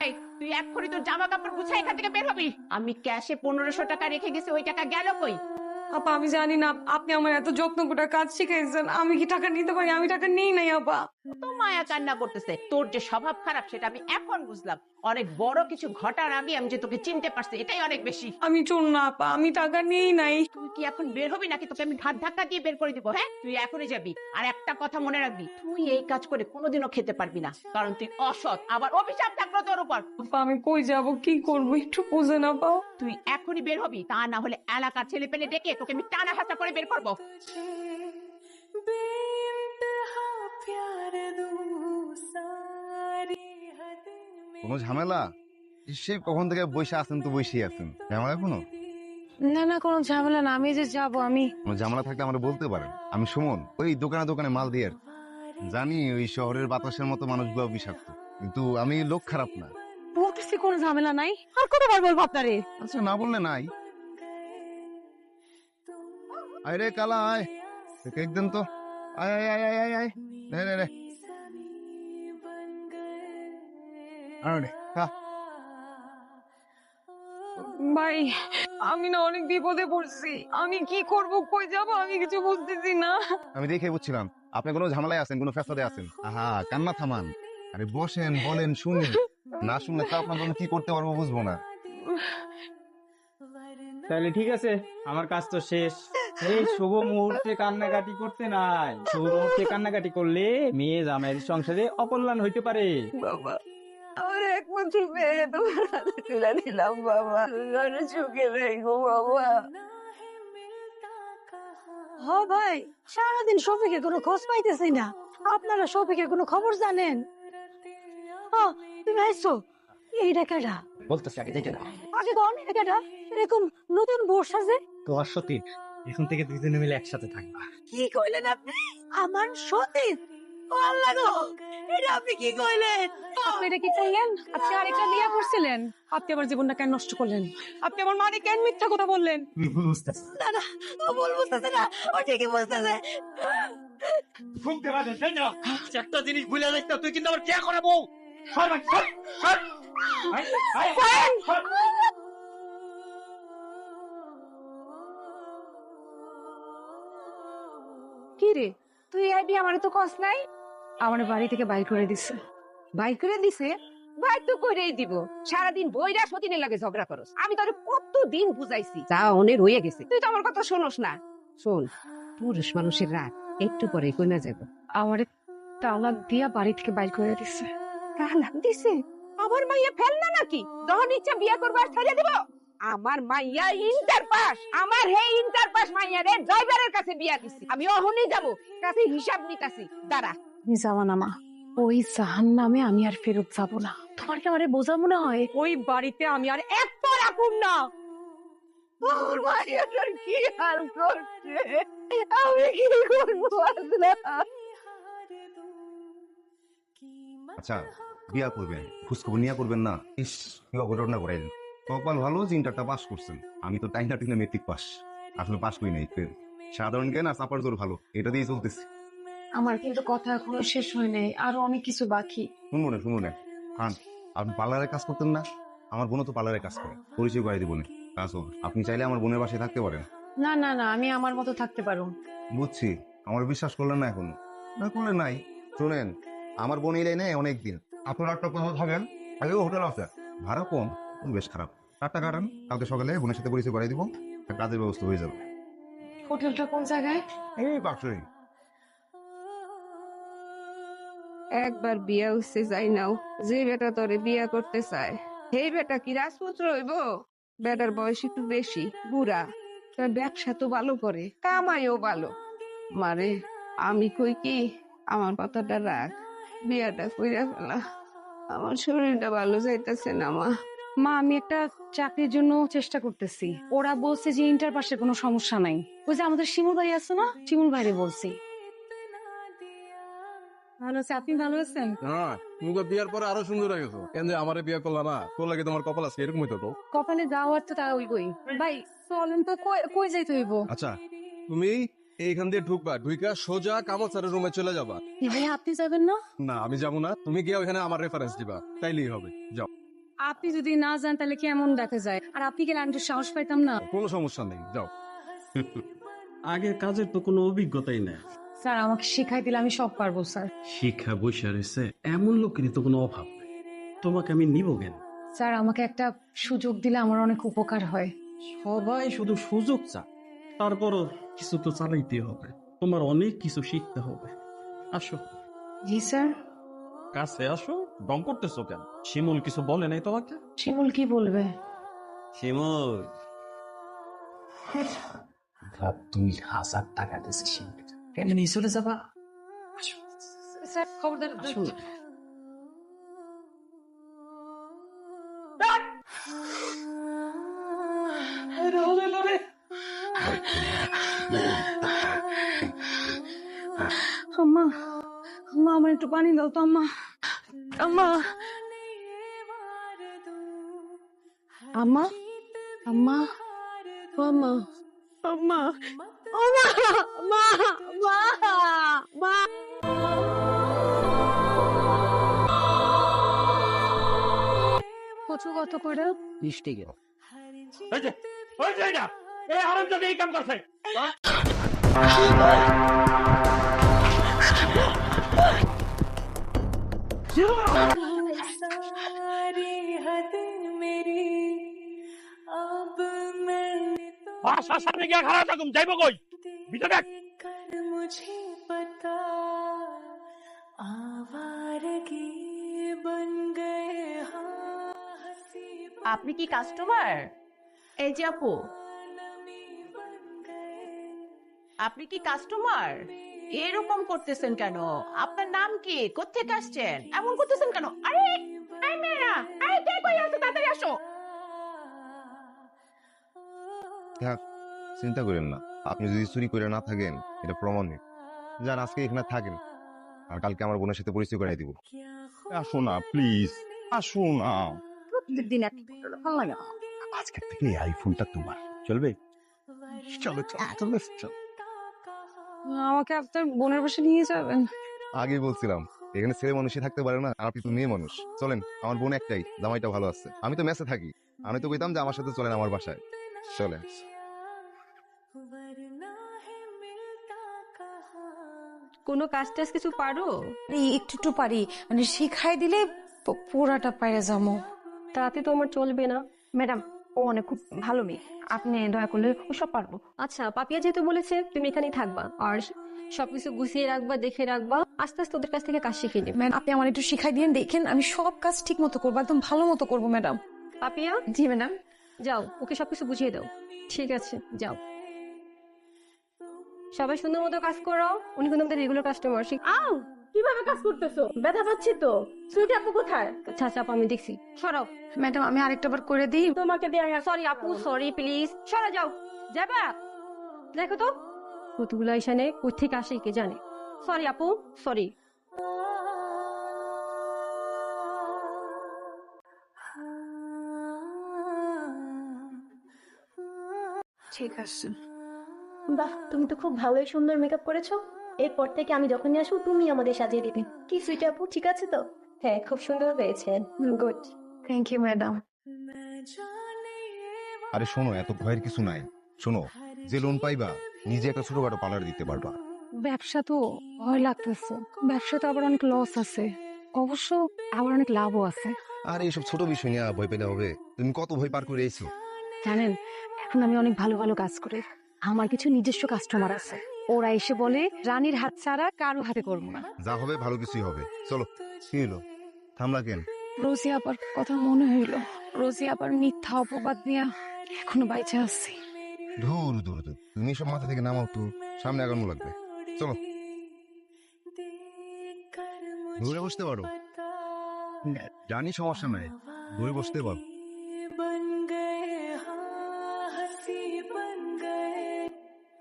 এই, তুই এক্ষুনি তোর জামা কাপড় গুছাই এখান থেকে বের হবি। আমি ক্যাশে 1500 টাকা রেখে গেছি, ওই টাকা গেল কই? আপা আমি জানি না আপনি আমার এত যত্ন করে কাজ শিখাইছেন, আমি কি টাকা নিতে পারি? আমি টাকা নেই নাই আপা। তো মায়া কান্না করতেছে, তোর যে স্বভাব খারাপ সেটা আমি এখন বুঝলাম। অনেক বড় কিছু ঘটার আগে আমি যে তোকে চিনতে পারছি, এটাই অনেক বেশি। আমি চোর না আপা, আমি টাকা নেই নাই। তুই কি এখন বের হবি নাকি তোকে আমি ঘাট ধাক্কা দিয়ে বের করে দিব? হ্যাঁ, তুই এখনই যাবি। আর একটা কথা মনে রাখবি, তুই এই কাজ করে কোনোদিনও খেতে পারবি না, কারণ তুই অসৎ। আবার অভিশাপ থাকলো তোর উপর। আপা আমি কই যাব, কি করবো একটু বুঝেন আপা। তুই এখনই বের হবি, তা না হলে এলাকার ছেলে পেলে ডেকে তোকে আমি টানা হাসা করে বের করবো। কোনো ঝামেলা? সে কখন থেকে বসে আছেন, তো বসেই আছেন, ঝামেলা কোনো? না না কোনো ঝামেলা না, আমি যে যাবো। আমি কোনো ঝামেলা থাকলে আমরা বলতে পারেন। আমি সুমন, ওই দোকানে দোকানে মাল দিয়ে আসি। জানি ওই শহরের বাতাসের মতো মানুষগুলো বিষাক্ত, কিন্তু আমি লোক খারাপ না। বলতেছি কোনো ঝামেলা নাই, আর কতবার বলবো আপনারে? আচ্ছা না বললে নাই। আয় রে কালা, আয় কেক দেন তো। আয় আয় আয় আয় আয় আয়, নে নে নে। আরে নে, খা। ভাই আমি না অনেক বিপদে পড়ছি, আমি কি করব, কই যাব, আমি কিছু বুঝতেছি না। আমি দেখে বুঝছিলাম আপনি কোনো ঝামেলায় আছেন, কোনো ফ্যাসাদে আছেন। আহা, কান্না থামান। আরে বসেন, বলেন, শুনি। না শুনলে তো আপনার জন্য কি করতে পারবো বুঝবো না। তাহলে ঠিক আছে, আমার কাজ তো শেষ। এই শুভ মুহূর্তে কান্নাকাটি করতে নাই। শুভ মুহূর্তে কান্নাকাটি করলে মেয়ে জামাইয়ের সংসারে অকল্যাণ হইতে পারে। বাবা আমার একমাত্র মেয়ে তোমার হাতে তুলে দিলাম বাবা, তোমার চোখে নেই গো বাবা। হ ভাই, সারাদিন শফিকের কোনো খোঁজ পাইতেছি না। আপনারা শফিকের কোনো খবর জানেন? তুমি আইসো, এইটা কেডা? বলতেছি আগে দেখে না। আগে কোন এটা কেডা? এরকম নতুন বর্ষা যে? তোমার সতী, এখন থেকে দুজনে মিলে একসাথে থাকবা। কি কইলেন আপনি? আমার সতীন? ও আল্লাহ গো, এটা আপনি কি কইলেন? আপনি এটা কি কইলেন? আপনি আরেকটা বিয়ে করছিলেন? আপনি আমার জীবনটা কেন নষ্ট করলেন? আপনি আমার মাকে কেন মিথ্যা কথা বললেন? তুমি ভুল বুঝতেছ। না না, ও ভুল বুঝতেছে না, ও ঠিকই বুঝতেছে। শুনতে পারেন তাই না? একটা জিনিস ভুলে যাইস না, তুই কিন্তু আমার কে করাবো। সর ভাই, সর, সর। আয়, আয়, আয়, সর। কি রে, তুই আইবি আমারে তো কস নাই? আমার বাড়ি থেকে বাইর করে দিছে। বাইর করে দিছে? বাইর তো কইরেই দিব। সারাদিন বইরা সতীনের লাগে ঝগড়া করস। আমি তোরে কতদিন বুঝাইছি, যা অনে রয়ে গেছে, তুই তো আমার কথা শোনস না। শোন, পুরুষ মানুষের রাত একটু পরে কইনা যাবে। আমারে তালাক দিয়া বাড়ি থেকে বাইর করে দিছে। তালাক দিছে? আমার মাইয়া ফেল না নাকি? যখন ইচ্ছা বিয়া করবার ছেড়ে দিব। আমার মাইয়া ইন্টার পাস, আমার হে ইন্টার পাস মাইয়া রে ড্রাইভারের কাছে বিয়া দিছি। আমি অহনি যাব, কাছে হিসাব নিতাছি। দাঁড়া। তুমি যাবা না মা, ওই জাহান নামে আমি আর ফেরত যাব না। তোমার কি আমারে বোঝা মনে হয়? ওই বাড়িতে আমি আর এক পা রাখুম না। ওর মাইয়াটার কি হাল করছে, আমি কি করবো আল্লাহ? আচ্ছা, বিয়া করবেন, খোঁজখবর নিয়ে করবেন না? ইস, কি অঘটনা করেন। কপাল ভালো যে ইন্টারটা পাস করছেন। আমি তো টাইনা টিনা মেট্রিক পাস, আসলে পাস করি নাই। ফেল। সাধারণ জ্ঞান আর চাপার জোর ভালো, এটা দিয়ে চলতেছি। আমার কিন্তু কথা এখনো শেষ হয় নাই, আরো অনেক কিছু বাকি। শুনবো না, শুনবো না। খান, আপনি পার্লারে কাজ করতেন না? আমার বোনও তো পার্লারে কাজ করে, পরিচয় করে দিব না। কাজ হোক, আপনি চাইলে আমার বোনের বাসায় থাকতে পারেন। না না না, আমি আমার মতো থাকতে পারো। বুঝছি, আমার বিশ্বাস করলেন না এখনো। না করলে নাই। শোনেন, আমার বোন এলে নেই অনেকদিন। আপনারা একটা কথা থাকেন, আগেও হোটেল আছে, ভাড়া কম, বেশ খারাপ। টাকা কাটান, কালকে সকালে বোনের সাথে পরিচয় করাই দিব, কাজের ব্যবস্থা হয়ে যাবে। হোটেলটা কোন জায়গায়? এই পাশেই। একবার বিয়া হচ্ছে যাই নাও, যে বেটা তোরে বিয়া করতে চায় সেই বেটা কি রাজপুত্র হইব? বেটার বয়স একটু বেশি, বুড়া, তার ব্যবসা তো ভালো করে, কামাইও ভালো। মারে, আমি কই কি, আমার কথাটা রাখ, বিয়াটা কইরা ফেলা। আমার শরীরটা ভালো যাইতেছে না মা। মা আমি একটা চাকরির জন্য চেষ্টা করতেছি, ওরা বলছে যে ইন্টার পাসে কোনো সমস্যা নাই। ওই যে আমাদের শিমুল ভাই আছে না, শিমুল ভাইরে বলছি। ভালো আছে, আপনি ভালো আছেন? হ্যাঁ, তুমি তো বিয়ার পরে আরো সুন্দর হয়ে গেছো। কেন যে আমারে বিয়ে করলা না? করলে কি তোমার কপাল আছে এরকম হইতো তো? কপালে যাওয়ার তো তা ওই ভাই, চলেন তো, কই কই যাইতে হইব? আচ্ছা, তুমি এইখান দিয়ে ঢুকবা, ঢুকা সোজা কামাচারের রুমে চলে যাবা। ভাই আপনি যাবেন না? না, আমি যাবো না। তুমি গিয়ে ওইখানে আমার রেফারেন্স দিবা, তাইলেই হবে। যাও। আপনি যদি না যান তাহলে কেমন দেখা যায়? আর আপনি গেলে আমি তো সাহস পাইতাম না। কোনো সমস্যা নেই, যাও। আগের কাজের তো কোনো অভিজ্ঞতাই নাই। স্যার আমাকে শিখাই দিলে আমি সব পারবো স্যার। শিক্ষা বসে রয়েছে এমন লোকেরই তো কোনো অভাব নেই। তোমাকে আমি নিব কেন? স্যার আমাকে একটা সুযোগ দিলে আমার অনেক উপকার হয়। সবাই শুধু সুযোগ চা, তারপরও কিছু তো চালাইতে হবে। তোমার অনেক কিছু শিখতে হবে। আসো জি স্যার। কাছে আসো। দম করতেছো কেন? শিমুল কিছু বলে নাই তোমাকে? শিমুল কি বলবে? শিমুল 2000 টাকা দিয়েছে শিমুল, এমনি চলে যাবা? স্যার খবরদার। আম্মা, আম্মা আমার একটু পানি দাও তো আম্মা। আম্মা, আম্মা, আম্মা, ও আম্মা, আম্মা, আম্মা, মা, মা, মা। কচু কত করে? 20 টাকা। বাসার সামনে গিয়ে খারাপ থাকুম, যাইব কই? ভিতরে দেখ। আপনি কি কাস্টমার? এই যে আপু, আপনি কি কাস্টমার? এরকম করতেছেন কেন? আপনার নাম কি? কোত্থেকে আসছেন? এমন করতেছেন কেন? আরে এই মেয়েরা, আরে কে কই আছো? তাড়াতাড়ি আসো। থাক, চিন্তা করেন না। আপনি যদি চুরি করে না থাকেন এটা প্রমাণ নেই। যান আজকে এখানে থাকেন, আর কালকে আমার বোনের সাথে পরিচয় করাই দিব। আসো না প্লিজ, আসো না। প্রত্যেকদিন এক ভালো লাগে না। আজকে থেকে এই আইফোনটা তোমার, চলবে? চলো চলো চলো চলো। আমাকে আপনার বোনের বাসা নিয়ে যাবেন? আগেই বলছিলাম এখানে ছেলে মানুষই থাকতে পারে না, আর আপনি তো মেয়ে মানুষ। চলেন, আমার বোন একটাই, জামাইটা ভালো আছে। আমি তো মেসে থাকি, আমি তো কইতাম যে আমার সাথে চলেন আমার বাসায়। চলেন। কোনো কাজ টাজ কিছু পারো? একটু একটু পারি, মানে শিখাই দিলে পুরাটা পাইরে যাবো। তাতে তো আমার চলবে না। ম্যাডাম ও অনেক খুব ভালো মেয়ে, আপনি দয়া করলে ও সব পারবো। আচ্ছা, পাপিয়া যেহেতু বলেছে তুমি এখানেই থাকবা আর সবকিছু গুছিয়ে রাখবা, দেখে রাখবা, আস্তে আস্তে ওদের কাছ থেকে কাজ শিখে নেবে। ম্যাডাম আপনি আমার একটু শিখাই দিন, দেখেন আমি সব কাজ ঠিক মতো করবো, একদম ভালো মতো করবো ম্যাডাম। পাপিয়া জি ম্যাডাম। যাও, ওকে সবকিছু বুঝিয়ে দাও। ঠিক আছে, যাও। সবাই সুন্দর মতো কাজ করো। উনি কিন্তু আমাদের রেগুলার কাস্টমার। আও, কিভাবে কাজ করতেছো? ব্যথা পাচ্ছি তো। সুইটি আপু কোথায়? আচ্ছা আচ্ছা আপু, আমি দেখছি। সরাও। ম্যাডাম আমি আরেকটা বার করে দিই। তোমাকে দেয়া, সরি আপু, সরি প্লিজ, সরা যাও। যাবা? দেখো তো কতগুলো এখানে কোথেকে আসে কে জানে। সরি আপু, সরি। ঠিক আছে। বাহ, তুমি তো খুব ভালোই সুন্দর মেকআপ করেছো। এরপর থেকে আমি যখনই আসবো তুমি আমাদের সাজিয়ে দিবে। কি সুইট আপু, ঠিক আছে তো? হ্যাঁ, খুব সুন্দর হয়েছে। গুড। Thank you madam. আরে শোনো, এত ভয়ের কিছু নাই। শোনো, যে লোন পাইবা নিজে একটা ছোটখাটো পার্লার দিতে পারবা। ব্যবসা তো ভয় লাগতেছে, ব্যবসা তো আবার অনেক লস আছে, অবশ্য আবার অনেক লাভও আছে। আর এইসব ছোট বিষয় নিয়ে ভয় পেলে হবে? তুমি কত ভয় পার করে এসেছো। জানেন, এখন আমি অনেক ভালো ভালো কাজ করি। আমার কিছু নিজস্ব কাস্টমার আছে, ওরা এসে বলে রানীর হাত ছাড়া কারো হাতে করবো না। যা হবে ভালো কিছুই হবে। চলো। কি হলো, থামলা কেন? রোজি আবার কথা মনে হইল। রোজি আবার মিথ্যা অপবাদ নিয়ে এখনো বাইচে আসছি। ধুর ধুর ধুর, তুমি সব মাথা থেকে নামাও তো, সামনে আগানো লাগবে। চলো, ঘুরে বসতে পারো। জানি সমস্যা নাই, ঘুরে বসতে পারো।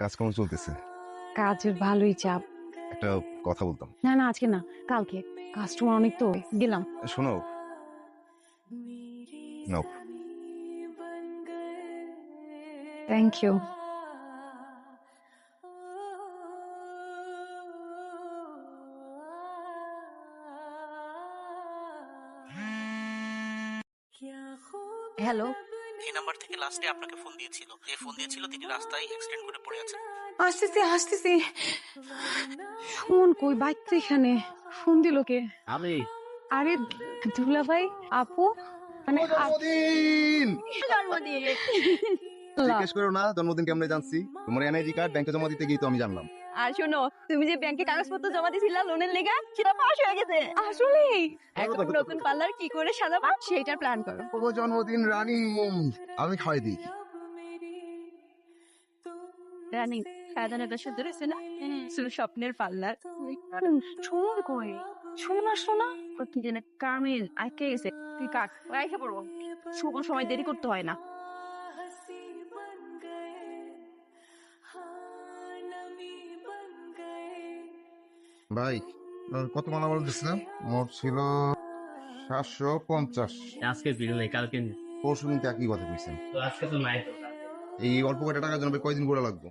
কাজ কেমন চলতেছে? কাজের ভালোই চাপ। একটা কথা বলতাম। না না, আজকে না, কালকে। কাস্টমার অনেক তো, গেলাম। শোনো, নাও। Thank you. হ্যালো, এই নাম্বার থেকে লাস্টে আপনাকে ফোন দিয়েছিল, যে ফোন দিয়েছিল তিনি রাস্তায় অ্যাক্সিডেন্ট করে পড়ে আছেন। আসতেছি। শোন, কই বাইক তো এখানে। ফোন দিল কে? আমি আরে দুলা ভাই, আপু, মানে জন্মদিন জন্মদিন। জিজ্ঞেস করো না জন্মদিন কেমনে জানছি, তোমার এনআইডি কার্ড ব্যাংকে জমা দিতে গিয়ে তো আমি জানলাম। আর শোনো, তুমি যে ব্যাংকে কাগজপত্র জমা দিয়েছিলা লোনের লেগা, সেটা পাস হয়ে গেছে। আসলেই এখন নতুন পার্লার কি করে সাজাবা সেইটা প্ল্যান করো। ও জন্মদিন রানী, আমি খাওয়াই দিই। রানী সাজানো তো সুন্দর হয়েছে না? শুধু স্বপ্নের পার্লার। শোন কই, শোনা কি যেন কামিল আইকে গেছে। তুই কাট, আইসা পড়বো। শুভ সময় দেরি করতে হয় না। ভাই কত মালা বল দিছিলাম? মোট ছিল 750। আজকে বিল নেই, কালকে পরশু দিন একই কথা কইছেন। তো আজকে তো নাই। এই অল্প কয়টা টাকার জন্য কয়দিন করে লাগবে?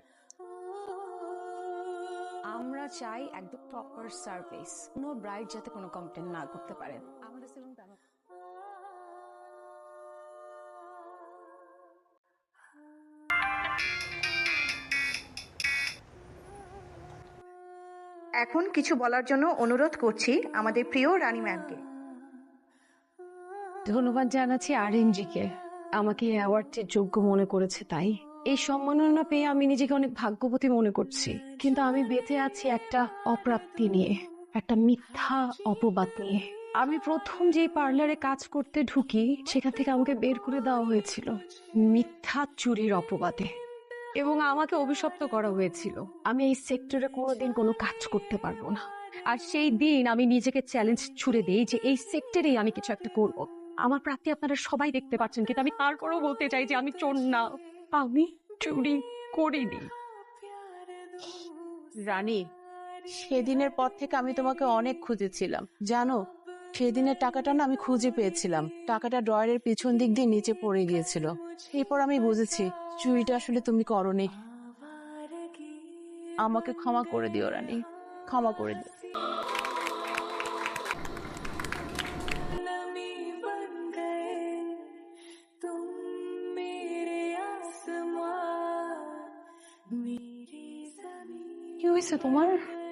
আমরা চাই একদম প্রপার সার্ভিস, কোনো ব্রাইড যাতে কোনো কমপ্লেন না করতে পারে। আমাদের সেলুন তেমন। এখন কিছু বলার জন্য অনুরোধ করছি আমাদের প্রিয় রানী ম্যামকে। ধন্যবাদ জানাচ্ছি RMG কে, আমাকে এই অ্যাওয়ার্ডটির যোগ্য মনে করেছে। তাই এই সম্মাননা পেয়ে আমি নিজেকে অনেক ভাগ্যবতী মনে করছি। কিন্তু আমি বেঁচে আছি একটা অপ্রাপ্তি নিয়ে, একটা মিথ্যা অপবাদ নিয়ে। আমি প্রথম যে পার্লারে কাজ করতে ঢুকি, সেখান থেকে আমাকে বের করে দেওয়া হয়েছিল মিথ্যা চুরির অপবাদে, এবং আমাকে অভিশপ্ত করা হয়েছিল আমি এই সেক্টরে কোনোদিন কোনো কাজ করতে পারবো না। আর সেই দিন আমি নিজেকে চ্যালেঞ্জ ছুড়ে দিই যে এই সেক্টরেই আমি কিছু একটা করব। আমার প্রাপ্তি আপনারা সবাই দেখতে পাচ্ছেন, কিন্তু আমি তারপরেও বলতে চাই যে আমি চোর না, আমি চুরি করিনি। রানী, সেদিনের পর থেকে আমি তোমাকে অনেক খুঁজেছিলাম জানো। সেদিনের টাকাটা না আমি খুঁজে পেয়েছিলাম। টাকাটা ড্রয়ারের পিছন দিক দিয়ে নিচে পড়ে গিয়েছিল। এরপর আমি বুঝেছি চুরিটা আসলে তুমি করোনি। আমাকে ক্ষমা করে দিও রানী, ক্ষমা করে দিও। কি হয়েছে তোমার?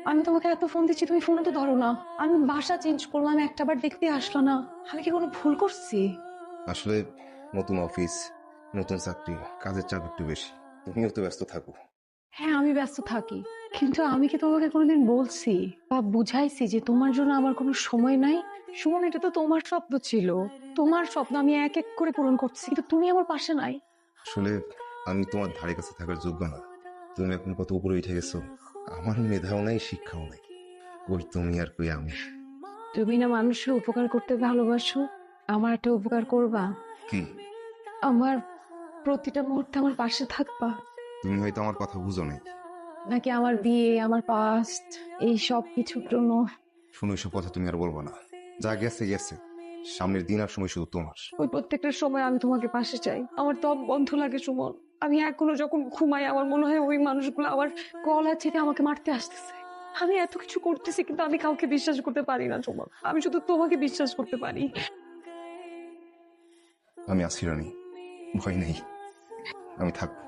আমি তোমাকে এত ফোন দিচ্ছি, তুমি ফোনে তো ধরো না। আমি বাসা চেঞ্জ করলাম, একটাবার দেখতে আসলো না। আমি কি কোনো ভুল করছি? আসলে নতুন অফিস, নতুন চাকরি, কাজের চাপ একটু বেশি। তুমিও তো ব্যস্ত থাকো। হ্যাঁ, আমি ব্যস্ত থাকি, কিন্তু আমি কি তোমাকে কোনোদিন বলছি বা বুঝাইছি যে তোমার জন্য আমার কোনো সময় নাই? সুমন, এটা তো তোমার স্বপ্ন ছিল, তোমার স্বপ্ন আমি এক এক করে পূরণ করছি, কিন্তু তুমি আমার পাশে নাই। আসলে আমি তোমার ধারে কাছে থাকার যোগ্য না। তুমি এখন কত উপরে উঠে গেছো, আমার মেধাও নাই, শিক্ষাও নাই। কই তুমি আর কই আমি। তুমি না মানুষের উপকার করতে ভালোবাসো, আমার একটা উপকার করবা? কি? আমার প্রতিটা মুহূর্তে আমার পাশে থাকবা? তুমি হয়তো আমার কথা বুঝো নাই। নাকি আমার বিয়ে, আমার পাস্ট, এই সব কিছুর জন্য? শুনো, এসব কথা তুমি আর বলবো না। যা গেছে গেছে, সামনের দিন আর সময় শুধু তোমার। ওই প্রত্যেকটা সময় আমি তোমাকে পাশে চাই। আমার দম বন্ধ লাগে সুমন। আমি এখনো যখন ঘুমাই আমার মনে হয় ওই মানুষগুলো আমার গলা চেপে আমাকে মারতে আসতেছে। আমি এত কিছু করতেছি, কিন্তু আমি কাউকে বিশ্বাস করতে পারি না সুমন। আমি শুধু তোমাকে বিশ্বাস করতে পারি। আমি আছি রানী, ভয় নেই, আমি থাকবো।